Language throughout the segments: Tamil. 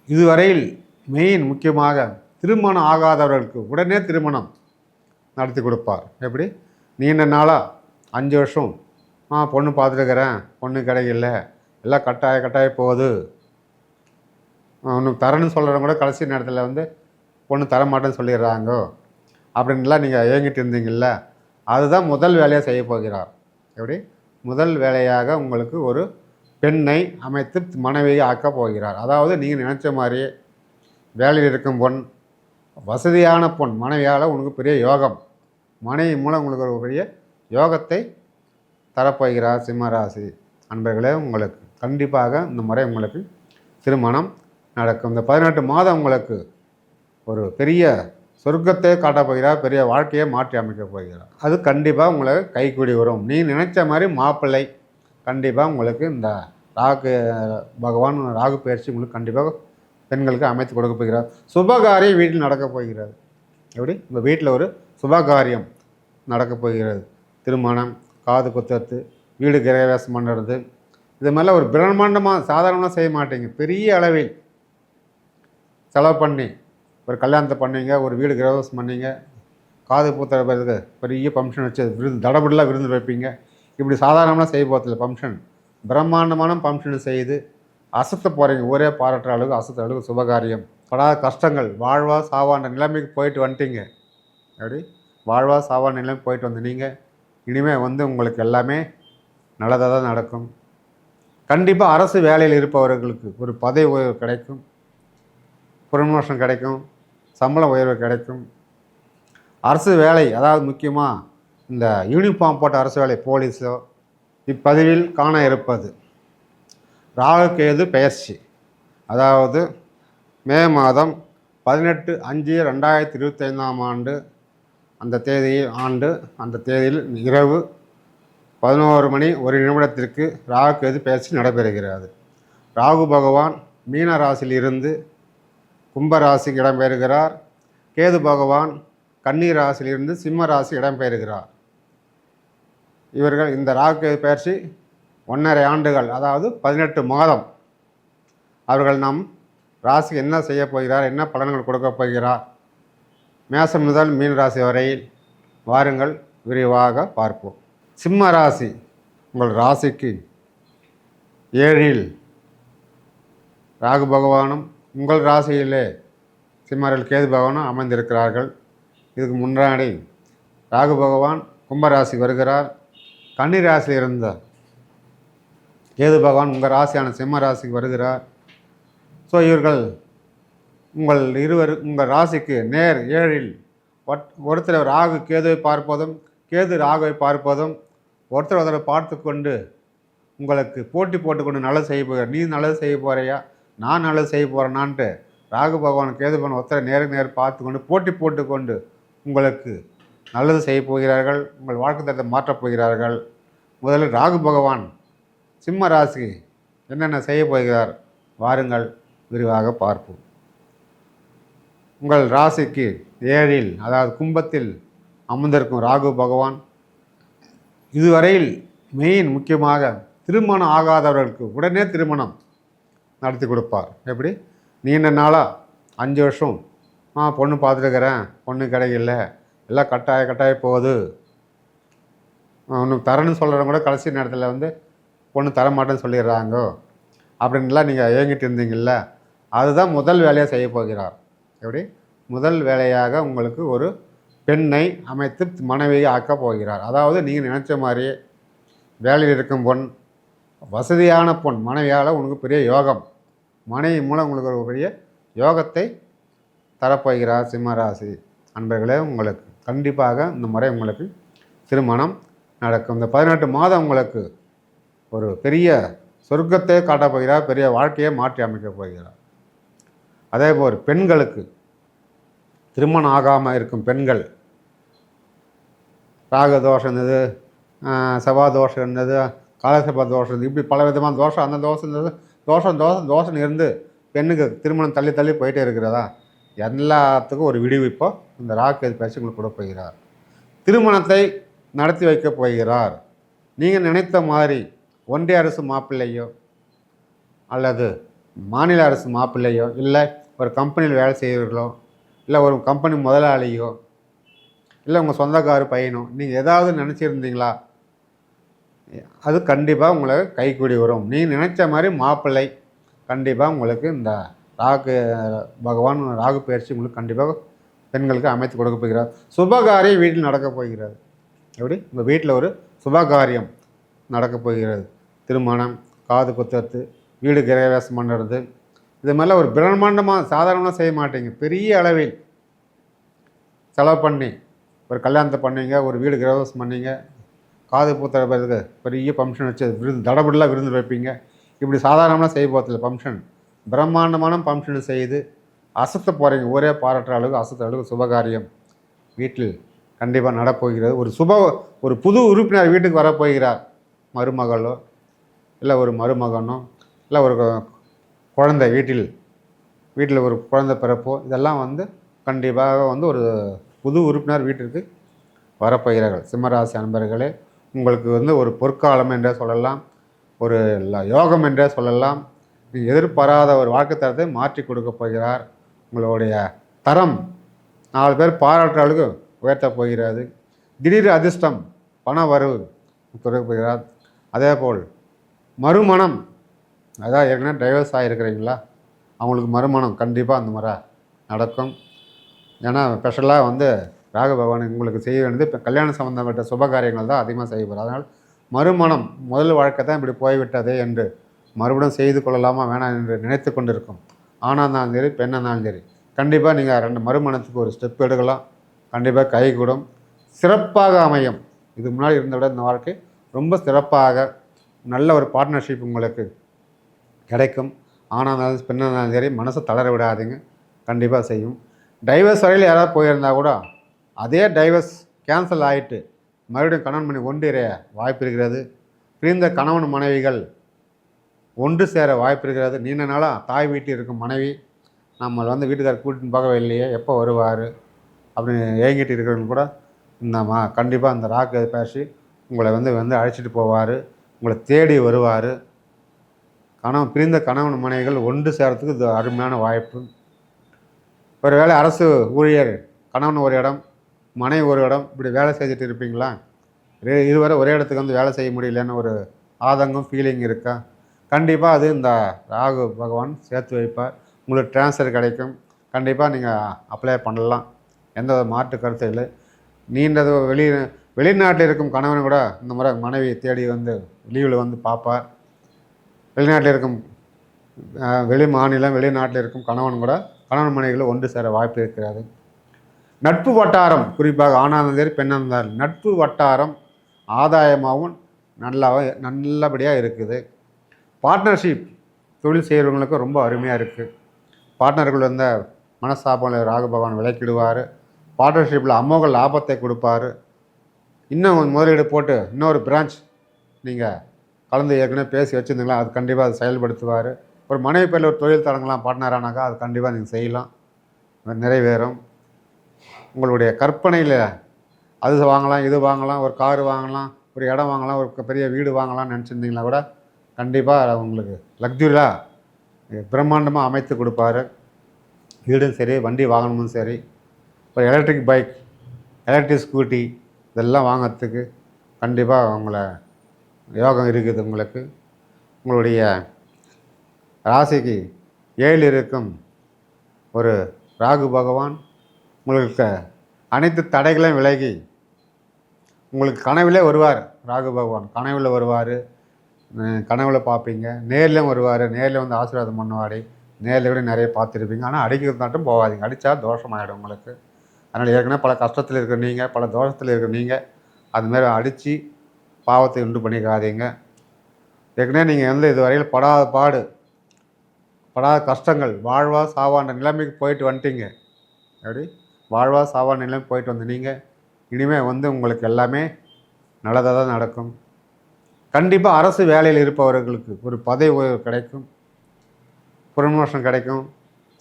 இதுவரையில் முக்கியமாக திருமணம் ஆகாதவர்களுக்கு உடனே திருமணம் நடத்தி கொடுப்பார். எப்படி? நீண்ட நாளாக 5 வருஷம் பொண்ணு பார்த்துருக்கிறேன், பொண்ணு கிடைக்கல, எல்லாம் கட்டாய போகுது, ஒன்று தரேன்னு சொல்கிறவங்க கூட கடைசி நேரத்தில் பொண்ணு தரமாட்டேன்னு சொல்லிடுறாங்க அப்படின்லாம் நீங்கள் ஏங்கிட்டு இருந்தீங்கள்ல, அதுதான் முதல் வேலையாக செய்ய போகிறார். எப்படி? முதல் வேலையாக உங்களுக்கு ஒரு பெண்ணை அமைத்து மனைவியை ஆக்கப் போகிறார். அதாவது நீங்கள் நினச்ச மாதிரியே வேலையில் இருக்கும் பொண், வசதியான பொண் மனைவியால் உங்களுக்கு பெரிய யோகம், மனைவி மூலம் உங்களுக்கு ஒரு பெரிய யோகத்தை தரப்போகிறார். சிம்மராசி அன்பர்களே, உங்களுக்கு கண்டிப்பாக இந்த முறை உங்களுக்கு திருமணம் நடக்கும். இந்த 18 மாதம் உங்களுக்கு ஒரு பெரிய சொர்க்கத்தை காட்டப் போகிறார், பெரிய வாழ்க்கையை மாற்றி அமைக்கப் போகிறார். அது கண்டிப்பாக உங்களுக்கு கைக்கூடி வரும். நீ நினைச்ச மாதிரி மாப்பிள்ளை கண்டிப்பாக உங்களுக்கு இந்த ராகு பயிற்சி உங்களுக்கு கண்டிப்பாக பெண்களுக்கு அமைத்து கொடுக்க போகிறார். சுபகாரியம் வீட்டில் நடக்கப் போகிறது. எப்படி? உங்கள் வீட்டில் ஒரு சுபகாரியம் நடக்கப் போகிறது. திருமணம், காது குத்துறது, வீடு கிரகவாசம் பண்ணுறது, இது மாதிரிலாம் ஒரு பிரம்மாண்டமாக சாதாரணமாக செய்ய மாட்டீங்க. பெரிய அளவில் செலவு பண்ணி ஒரு கல்யாணத்தை பண்ணுவீங்க, ஒரு வீடு கிரகவாசம் பண்ணீங்க, காது குத்துறதுக்கு பெரிய ஃபங்க்ஷன் வச்சு தடபுடலாக விருந்து வைப்பீங்க. இப்படி சாதாரணமாக செய்ய போகிறதில்ல. ஃபங்க்ஷன் பிரம்மாண்டமான ஃபங்க்ஷன் செய்து அசத்த போகிறீங்க. ஒரே பாராட்டுற அளவுக்கு அசத்த அளவுக்கு சுபகாரியம். படாத கஷ்டங்கள், வாழ்வா சாவான்ற நிலைமைக்கு போயிட்டு வந்துட்டீங்க. எப்படி? வாழ்வா சாவான நிலைமைக்கு போயிட்டு வந்து நீங்கள் இனிமேல் உங்களுக்கு எல்லாமே நல்லதாக தான் நடக்கும். கண்டிப்பாக அரசு வேலையில் இருப்பவர்களுக்கு ஒரு பதவி உயர்வு கிடைக்கும், ப்ரமோஷன் கிடைக்கும், சம்பள உயர்வு கிடைக்கும். அரசு வேலை, அதாவது முக்கியமாக இந்த யூனிஃபார்ம் போட்ட அரசு வேலை, போலீஸோ இப்பதவியில் காண இருப்பது. ராகு கேது பெயர்ச்சி, அதாவது மே மாதம் 18/5/2025 ஆண்டு அந்த தேதியில் இரவு 11 மணி 1 நிமிடத்திற்கு ராகு கேது பெயர்ச்சி நடைபெறுகிறது. ராகு பகவான் மீன ராசியில் இருந்து கும்ப ராசிக்கு இடம்பெறுகிறார். கேது பகவான் கன்னி ராசியிலிருந்து சிம்ம ராசி இடம்பெறுகிறார். இவர்கள் இந்த ராகு கேது பயிற்சி 1.5 ஆண்டுகள், அதாவது 18 மாதம் அவர்கள் நம் ராசிக்கு என்ன செய்ய போகிறார், என்ன பலன்கள் கொடுக்க போகிறார், மேசம் முதல் மீன ராசி வரையில் வாருங்கள் விரிவாக பார்ப்போம். சிம்ம ராசி, உங்கள் ராசிக்கு 7ல் ராகு பகவானும் உங்கள் ராசியிலே சிம்மரில் கேது பகவானும் அமைந்திருக்கிறார்கள். இதுக்கு முன்னாடி ராகு பகவான் கும்பராசி வருகிறார். கன்னி ராசியில் இருந்த கேது பகவான் உங்கள் ராசியான சிம்ம ராசிக்கு வருகிறார். ஸோ இவர்கள் உங்கள் ராசிக்கு நேர் 7ல் ஒருத்தர் ராகு கேதுவை பார்ப்பதும் கேது ராகுவை பார்ப்பதும் ஒருத்தரை பார்த்து கொண்டு உங்களுக்கு போட்டி போட்டுக்கொண்டு நல்லது செய்ய போகிறார். நீ நல்லது செய்ய போகிறியா, நான் நல்லது செய்ய போகிறேன்னான்ட்டு ராகு பகவான் கேது பகவான் ஒருத்தரை நேர் பார்த்து கொண்டு போட்டி போட்டுக்கொண்டு உங்களுக்கு நல்லது செய்ய போகிறார்கள். உங்கள் வாழ்க்கை தரத்தை மாற்றப் போகிறார்கள். முதலில் ராகு பகவான் சிம்ம ராசி என்னென்ன செய்ய போகிறார் வாருங்கள் விரிவாக பார்ப்போம். உங்கள் ராசிக்கு 7ல், அதாவது கும்பத்தில் அமர்ந்திருக்கும் ராகு பகவான் இதுவரையில் முக்கியமாக திருமணம் ஆகாதவர்களுக்கு உடனே திருமணம் நடத்தி கொடுப்பார். எப்படி? நீண்ட நாளாக 5 வருஷம் பொண்ணு பார்த்துருக்கிறேன், பொண்ணு கிடைக்கல, எல்லாம் கட்டாய போகுது, ஒன்று தரேன்னு சொல்கிறவங்க கூட கடைசி நேரத்தில் பொண்ணு தரமாட்டேன்னு சொல்லிடுறாங்க அப்படின்லாம் நீங்கள் ஏங்கிட்டு இருந்தீங்கள்ல, அதுதான் முதல் வேலையாக செய்ய போகிறார். எப்படி? முதல் வேலையாக உங்களுக்கு ஒரு பெண்ணை அமைத்து மனைவியை ஆக்கப் போகிறார். அதாவது நீங்கள் நினச்ச மாதிரியே வேலையில் இருக்கும் பொண், வசதியான பொண் மனைவியால் உங்களுக்கு பெரிய யோகம், மனைவி மூலம் உங்களுக்கு ஒரு பெரிய யோகத்தை தரப்போகிறார். சிம்மராசி அன்பர்களே, உங்களுக்கு கண்டிப்பாக இந்த முறை உங்களுக்கு திருமணம் நடக்கும். இந்த 18 மாதம் உங்களுக்கு ஒரு பெரிய சொர்க்கத்தை காட்டப் போகிறார், பெரிய வாழ்க்கையை மாற்றி அமைக்கப் போகிறார். அதேபோல் பெண்களுக்கு திருமணம் ஆகாமல் இருக்கும் பெண்கள், ராக தோஷம் இருந்தது, செவ்வாய் தோஷம் இருந்தது, காலசபா தோஷம் இருந்தது, இப்படி பல விதமான தோஷம், அந்த தோஷம் இருந்தது, தோஷம் இருந்து பெண்ணுக்கு திருமணம் தள்ளி போயிட்டே இருக்கிறதா, எல்லாத்துக்கும் ஒரு விடுவிப்போ இந்த ராகு பயிற்சி உங்களுக்கு கொடுக்க போகிறார். திருமணத்தை நடத்தி வைக்கப் போகிறார். நீங்கள் நினைத்த மாதிரி ஒன்றிய அரசு மாப்பிள்ளையோ அல்லது மாநில அரசு மாப்பிள்ளையோ, இல்லை ஒரு கம்பெனியில் வேலை செய்கிறவர்களோ, இல்லை ஒரு கம்பெனி முதலாளியோ, இல்லை உங்கள் சொந்தக்கார பையனோ, நீங்கள் ஏதாவது நினச்சிருந்தீங்களா? அது கண்டிப்பாக உங்களை கைக்கூடி வரும். நீங்கள் நினச்ச மாதிரி மாப்பிள்ளை கண்டிப்பாக உங்களுக்கு இந்த ராகு பகவான் ராகு பயிற்சி உங்களுக்கு கண்டிப்பாக பெண்களுக்கு அமைத்து கொடுக்க போகிறார். சுபகாரியம் வீட்டில் நடக்கப் போகிறது. எப்படி உங்கள் வீட்டில் ஒரு சுபகாரியம் நடக்கப் போகிறது. திருமணம், காது குத்துறது, வீடு கிரகவாசம் பண்ணுறது, இது மாதிரிலாம் ஒரு பிரம்மாண்டமாக சாதாரணமாக செய்ய மாட்டீங்க. பெரிய அளவில் செலவு பண்ணி ஒரு கல்யாணத்தை பண்ணீங்க, ஒரு வீடு கிரகவாசம் பண்ணீங்க, காது பூத்துறதுக்கு பெரிய ஃபங்க்ஷன் வச்சு தடபுடலாக விருந்து வைப்பீங்க. இப்படி சாதாரணமாக செய்ய போகிறதில்ல. ஃபங்க்ஷன் பிரம்மாண்டமான ஃபங்க்ஷன் செய்து அசத்த போகிறீங்க. ஒரே பாராட்டுற அளவுக்கு அசத்துற அளவுக்கு சுபகாரியம் வீட்டில் கண்டிப்பாக நடப்போகிறது. ஒரு புது உறுப்பினர் வீட்டுக்கு வரப்போகிறார். மருமகளோ, இல்லை ஒரு மருமகனோ, இல்லை ஒரு குழந்தை வீட்டில் ஒரு குழந்தை பிறப்போ, இதெல்லாம் கண்டிப்பாக ஒரு புது உறுப்பினர் வீட்டிற்கு வரப்போகிறார்கள். சிம்மராசி அன்பர்களே, உங்களுக்கு ஒரு பொற்காலம் என்றே சொல்லலாம், ஒரு யோகம் என்றே சொல்லலாம். நீங்கள் எதிர்பாராத ஒரு வாழ்க்கை தரத்தை மாற்றி கொடுக்க போகிறார். உங்களுடைய தரம் 4 பேர் பாராட்டுற அளவுக்கு உயர்த்தப் போகிறது. திடீர் அதிர்ஷ்டம், பண வரவு கொடுக்க போகிறார். அதே போல் மறுமணம், அதாவது ஏற்கனவே டைவர்ஸ் ஆகிருக்கிறீங்களா, அவங்களுக்கு மறுமணம் கண்டிப்பாக அந்த முறை நடக்கும். ஏன்னா ஸ்பெஷலாக ராகு பகவான் உங்களுக்கு செய்ய வேண்டியது இப்போ கல்யாணம் சம்மந்தப்பட்ட சுபகாரியங்கள் தான் அதிகமாக செய்யப்படும். அதனால் மறுமணம் முதல் வாழ்க்கை தான் இப்படி போய்விட்டதே என்று மறுபடியும் செய்து கொள்ளலாமா வேணாம் என்று நினைத்து கொண்டு இருக்கும். ஆணாக இருந்தாலும் சரி, பெண்ணாக இருந்தாலும் சரி, கண்டிப்பாக நீங்கள் 2 மறுமணத்துக்கு ஒரு ஸ்டெப் எடுக்கலாம். கண்டிப்பாக கைகூடும், சிறப்பாக அமையும். இதுக்கு முன்னாடி இருந்த விட இந்த வாழ்க்கை ரொம்ப சிறப்பாக நல்ல ஒரு பார்ட்னர்ஷிப் உங்களுக்கு கிடைக்கும். ஆணாக இருந்தாலும் பெண்ணாக இருந்தாலும் சரி, மனசை தளர விடாதீங்க, கண்டிப்பாக செய்யும். டைவர்ஸ் வரையில் யாராவது போயிருந்தால் கூட அதே டைவர்ஸ் கேன்சல் ஆகிட்டு மறுபடியும் கணவன் மனைவி ஒன்றிய வாய்ப்பு இருக்கிறது. பிரிந்த கணவன் மனைவிகள் ஒன்று சேர வாய்ப்பு இருக்கிறது. நீண்ட நாளாக தாய் வீட்டில் இருக்கும் மனைவி நம்மளை வீட்டுக்காரர் கூட்டின்னு பார்க்கவே இல்லையே, எப்போ வருவார் அப்படின்னு ஏங்கிட்டு இருக்கிறவங்க கூட இந்த கண்டிப்பாக அந்த ராகு பேசி உங்களை அழைச்சிட்டு போவார், உங்களை தேடி வருவார். பிரிந்த கணவன் மனைவிகள் ஒன்று சேரத்துக்கு இது அருமையான வாய்ப்பு. ஒரு வேளை அரசு ஊழியர் கணவன் ஒரு இடம், மனைவி ஒரு இடம், இப்படி வேலை செஞ்சுட்டு இருப்பீங்களா? இதுவரை ஒரே இடத்துக்கு வேலை செய்ய முடியலன்னு ஒரு ஆதங்கம், ஃபீலிங் இருக்கா? கண்டிப்பாக அது இந்த ராகு பகவான் சேர்த்து வைப்பார். உங்களுக்கு ட்ரான்ஸ்ஃபர் கிடைக்கும். கண்டிப்பாக நீங்கள் அப்ளை பண்ணலாம், எந்த மாற்று கருத்து இல்லை. நீண்டது வெளிநாட்டில் இருக்கும் கணவன் கூட இந்த முறை மனைவி தேடி லீவில் பார்ப்பார். வெளிநாட்டில் இருக்கும் வெளி மாநிலம் வெளிநாட்டில் இருக்கும் கணவன் கூட கணவன் மனைவிகளை ஒன்று சேர வாய்ப்பு இருக்கிறது. நட்பு வட்டாரம், குறிப்பாக ஆணாக சரி பெண்ணாக இருந்தாலும் நட்பு வட்டாரம் ஆதாயமாகவும் நல்லபடியாக இருக்குது. பார்ட்னர்ஷிப் தொழில் செய்கிறவங்களுக்கு ரொம்ப அருமையாக இருக்குது. பார்ட்னர்கள் மனஸ்தாபங்களை ராகு பகவான் விலக்கிடுவார். பார்ட்னர்ஷிப்பில் அமோக லாபத்தை கொடுப்பார். இன்னும் முதலீடு போட்டு இன்னொரு பிரான்ச் நீங்கள் கலந்து ஏற்கனவே பேசி வச்சுருந்தீங்களா, அது கண்டிப்பாக அது செயல்படுத்துவார். ஒரு மனைவி பேரில் ஒரு தொழில் தொடங்கலாம் பார்ட்னரானாக்கா, அது கண்டிப்பாக நீங்கள் செய்யலாம், நிறைவேறும். உங்களுடைய கற்பனையில் அது வாங்கலாம், இது வாங்கலாம், ஒரு காரு வாங்கலாம், ஒரு இடம் வாங்கலாம், ஒரு பெரிய வீடு வாங்கலாம்னு நினச்சிருந்தீங்களா கூட கண்டிப்பாக உங்களுக்கு லக்ஸுரியாக பிரம்மாண்டமாக அமைத்து கொடுப்பாரு. வீடும் சரி, வண்டி வாங்கணுமும் சரி, ஒரு எலக்ட்ரிக் பைக், எலக்ட்ரிக் ஸ்கூட்டி இதெல்லாம் வாங்கிறதுக்கு கண்டிப்பாக உங்களை யோகம் இருக்குது. உங்களுடைய ராசிக்கு 7 இருக்கும் ஒரு ராகு பகவான் உங்களுக்கு அனைத்து தடைகளையும் விலகி உங்களுக்கு கனவிலே வருவார். ராகு பகவான் கனவில் வருவார், கனவில் பார்ப்பீங்க. நேர்லேயும் வருவார், நேரில் ஆசீர்வாதம் பண்ணுவார். நேரில் கூட நிறைய பார்த்துருப்பீங்க. ஆனால் அடிக்கிறது மட்டும் போகாதீங்க, அடித்தா தோஷமாகிடும் உங்களுக்கு. அதனால் ஏற்கனவே பல கஷ்டத்தில் இருக்கிற நீங்கள், பல தோஷத்தில் இருக்கிற நீங்கள் அதுமாரி அடித்து பாவத்தை உண்டு பண்ணிக்காதீங்க. ஏற்கனவே நீங்கள் இது வரையில் படாத கஷ்டங்கள், வாழ்வா சாவான நிலைமைக்கு போயிட்டு வந்துட்டீங்க. எப்படி வாழ்வா சாவான நிலைமைக்கு போயிட்டு வந்து நீங்கள் இனிமேல் உங்களுக்கு எல்லாமே நல்லதாக தான் நடக்கும். கண்டிப்பாக அரசு வேலையில் இருப்பவர்களுக்கு ஒரு பதவி உயர்வு கிடைக்கும், ப்ரமோஷன் கிடைக்கும்,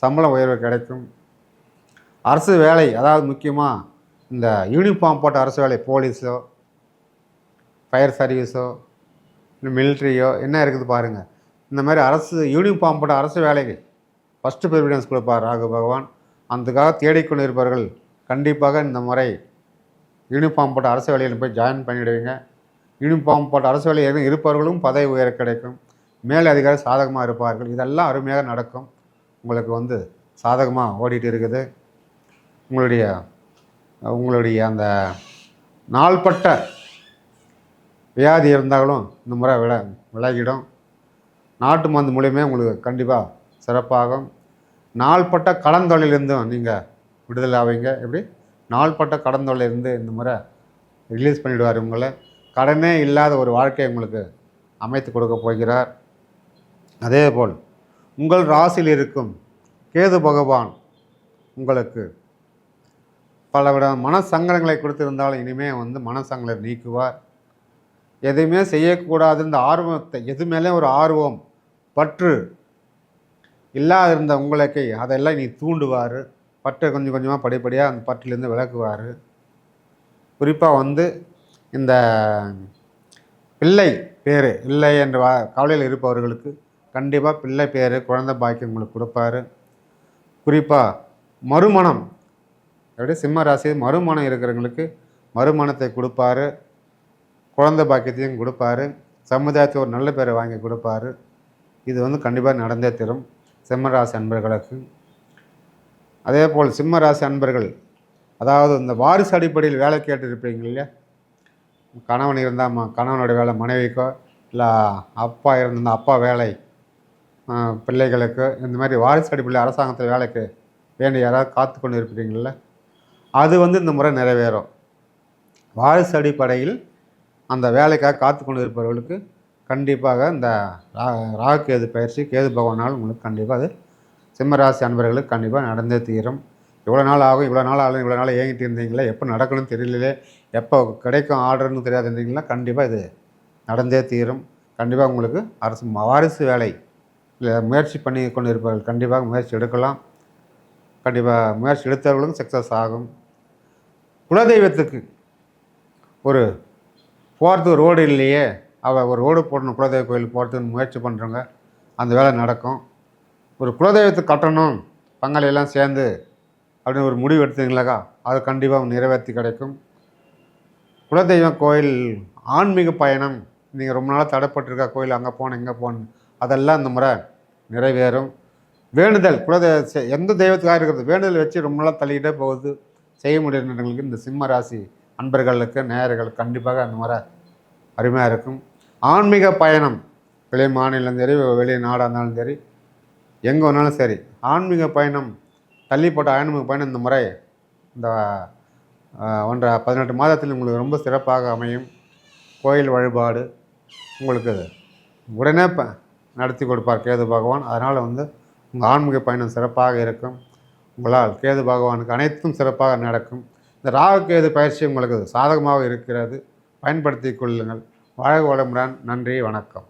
சம்பள உயர்வு கிடைக்கும். அரசு வேலை, அதாவது முக்கியமாக இந்த யூனிஃபார்ம் போட்ட அரசு வேலை, போலீஸோ, ஃபயர் சர்வீஸோ, இல்லை மிலிட்ரியோ என்ன இருக்குது பாருங்கள், இந்த மாதிரி அரசு யூனிஃபார்ம் போட்ட அரசு வேலைக்கு ஃபஸ்ட்டு ப்ரிஃபரன்ஸ் கொடுப்பார் ராகு பகவான். அதுக்காக தேடிக்கொண்டு இருப்பவர்கள் கண்டிப்பாக இந்த முறை யூனிஃபார்ம் போட்ட அரசு வேலையில் போய் ஜாயின் பண்ணிவிடுவீங்க. யூனிஃபார்ம் போட்ட அரசு வேலையில் இருப்பவர்களும் பதவி உயர கிடைக்கும். மேல் அதிகாரி சாதகமாக இருப்பார்கள். இதெல்லாம் அருமையாக நடக்கும். உங்களுக்கு சாதகமாக ஓடிட்டு இருக்குது. உங்களுடைய அந்த நாள்பட்ட வியாதி இருந்தாலும் இந்த முறை விலகிடும். நாட்டு மருந்து மூலியமே உங்களுக்கு கண்டிப்பாக சிறப்பாகும். நாள்பட்ட கடன் தொல்லையிலிருந்தும் நீங்கள் விடுதலை ஆவீங்க. எப்படி நாள்பட்ட கடன் தொல்லையிலிருந்து இந்த முறை ரிலீஸ் பண்ணிவிடுவார். உங்களை கடனே இல்லாத ஒரு வாழ்க்கையை உங்களுக்கு அமைத்து கொடுக்க போகிறார். அதேபோல் உங்கள் ராசியில் இருக்கும் கேது பகவான் உங்களுக்கு பலவித மனசங்கடங்களை கொடுத்திருந்தாலும் இனிமேல் மனசங்கடங்களை நீக்குவார். எதுவுமே செய்யக்கூடாது இந்த ஆர்வத்தை எது மேலே ஒரு ஆர்வம் பற்று இல்லாத இருந்த உங்களுக்கு அதெல்லாம் நீ தூண்டுவார். பற்றை கொஞ்சம் கொஞ்சமாக படிப்படியாக அந்த பற்றிலேருந்து விலக்குவார். குறிப்பாக இந்த பிள்ளை பேர் இல்லை என்ற கவலையில் இருப்பவர்களுக்கு கண்டிப்பாக பிள்ளை பேர் குழந்தை பாக்கியம் உங்களுக்கு கொடுப்பாரு. குறிப்பாக மறுமணம் எப்படி சிம்ம ராசி மறுமணம் இருக்கிறவங்களுக்கு மறுமணத்தை கொடுப்பாரு. குழந்தை பாக்கியத்தையும் கொடுப்பாரு. சமுதாயத்தை ஒரு நல்ல பேரை வாங்கி கொடுப்பாரு. இது கண்டிப்பாக நடந்தே தரும் சிம்ம ராசி அன்பர்களுக்கு. அதே போல் சிம்ம ராசி அன்பர்கள் அதாவது இந்த வாரிசு அடிப்படையில் வேலை கேட்டு இருப்பீங்க இல்லையா? கணவன் இருந்தால் கணவனோட வேலை மனைவிக்கோ, இல்லை அப்பா இருந்தால் அப்பா வேலை பிள்ளைகளுக்கு, இந்த மாதிரி வாரிசு அடிப்படையில் அரசாங்கத்தில் வேலைக்கு வேண்டி யாராவது காத்து கொண்டு இருப்பீங்கள, அது இந்த முறை நிறைவேறும். வாரிசு அடிப்படையில் அந்த வேலைக்காக காத்து கொண்டு இருப்பவர்களுக்கு கண்டிப்பாக இந்த ராகு கேது பயிற்சி கேது பகவானால் உங்களுக்கு கண்டிப்பாக அது சிம்மராசி அன்பர்களுக்கு கண்டிப்பாக நடந்தே தீரும். இவ்வளோ நாள் ஆகும் இவ்வளோ நாள் ஏங்கிட்டு இருந்தீங்களா, எப்போ நடக்கணும்னு தெரியலையே, எப்போ கிடைக்கும் ஆர்டர்னு தெரியாது இருந்தீங்களா, கண்டிப்பாக இது நடந்தே தீரும். கண்டிப்பாக உங்களுக்கு அரசு வாரிசு வேலை இல்லை முயற்சி பண்ணி கொண்டு இருப்பவர்கள் கண்டிப்பாக முயற்சி எடுக்கலாம். கண்டிப்பாக முயற்சி எடுத்தவர்களும் சக்ஸஸ் ஆகும். குலதெய்வத்துக்கு ஒரு போகிறதுக்கு ரோடு இல்லையே, ஒரு ரோடு போடணும் குலதெய்வ கோயில் போகிறதுக்கு முயற்சி பண்ணுறவங்க அந்த வேலை நடக்கும். ஒரு குலதெய்வத்துக்கு கட்டணும் பங்காளியெல்லாம் சேர்ந்து அப்படின்னு ஒரு முடிவு எடுத்தீங்களாக்கா அது கண்டிப்பாக நிறைவேற்றி கிடைக்கும். குலதெய்வ கோயில் ஆன்மீக பயணம் நீங்கள் ரொம்ப நாளாக தடைப்பட்டிருக்கா கோயில் அங்கே போகணும் இங்கே போகணும் அதெல்லாம் இந்த முறை நிறைவேறும். வேண்டுதல் எந்த தெய்வத்துக்காக இருக்கிறது வேண்டுதல் வச்சு ரொம்ப நாளாக தள்ளிக்கிட்டே போகுது செய்ய முடியுன்றவங்களுக்கு இந்த சிம்ம ராசி அன்பர்களுக்கு நேயர்களுக்கு கண்டிப்பாக அந்த முறை அருமையாக இருக்கும். ஆன்மீக பயணம் வெளி மாநிலம் சரி வெளி நாடாக இருந்தாலும் சரி எங்கே வேணாலும் சரி ஆன்மீக பயணம் தள்ளிப்பட்ட ஆன்மீக பயணம் இந்த முறை இந்த 18 மாதத்தில் உங்களுக்கு ரொம்ப சிறப்பாக அமையும். கோயில் வழிபாடு உங்களுக்கு உடனே நடத்தி கொடுப்பார் கேது பகவான். அதனால் உங்கள் ஆன்மீக பயணம் சிறப்பாக இருக்கும். உங்களால் கேது பகவானுக்கு அனைத்தும் சிறப்பாக நடக்கும். இந்த ராகு கேது பயிற்சி உங்களுக்கு சாதகமாக இருக்கிறது. பயன்படுத்தி கொள்ளுங்கள். வாழ்க வளமுடன். நன்றி, வணக்கம்.